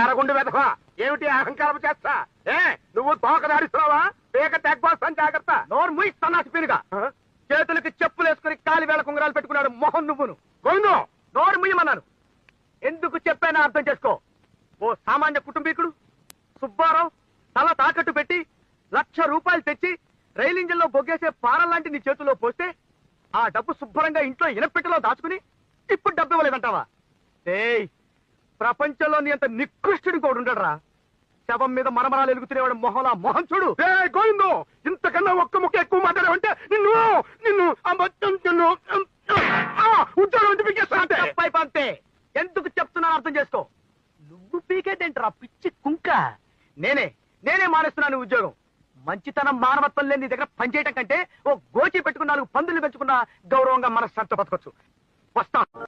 అరగుండు వెధవా, ఏమిటి అహంకారం చేస్తా? నువ్వు తోక దాడిస్తున్నావా? పేక తెగ్బాస్తాను, జాగ్రత్త. నోరు ముయి సన్నాసి పీనుగా. చేతులకి చెప్పులు వేసుకుని కాలి వేళ కుంగరాలు పెట్టుకున్నాడు మొహం నువ్వును. గోవిందు, నోరు ముయ్యమన్నాను. ఎందుకు చెప్పానో అర్థం చేసుకో. ఓ సామాన్య కుటుంబీకుడు సుబ్బారావు తల తాకట్టు పెట్టి ₹1,00,000 తెచ్చి రైలు ఇంజన్లో బొగ్గేసే పారం లాంటి నీ చేతుల్లో పోస్తే ఆ డబ్బు శుభ్రంగా ఇంట్లో ఇనపెట్టెలో దాచుకుని ఇప్పుడు డబ్బు ఇవ్వలేదంటావా? ఏయ్, ప్రపంచంలో నీ అంత నికృష్టుడు కూడా ఉండడరా. శవం మీద మరమరాలు ఎలుగుతునేవాడు మొహలా మొహం చూడు. గోవిందు, ఇంతకన్నా ఒక్క ముక్క ఎక్కువ మాట్లాడావంటే నిన్ను నిన్ను ఉద్యోగం పీకేస్తా. అంతే. ఎందుకు చెప్తున్నా అర్థం చేసుకో. నువ్వు పీకేదేంట్రా పిచ్చి కుంక? నేనే మానేస్తున్నాను ఉద్యోగం. మంచితనం మానవత్వం లేని నీ దగ్గర పనిచేయటం కంటే ఓ గోచి పెట్టుకున్న 4 పందులు పెంచుకున్నా గౌరవంగా మనశ్శాంతి బతకొచ్చు. వస్తాను.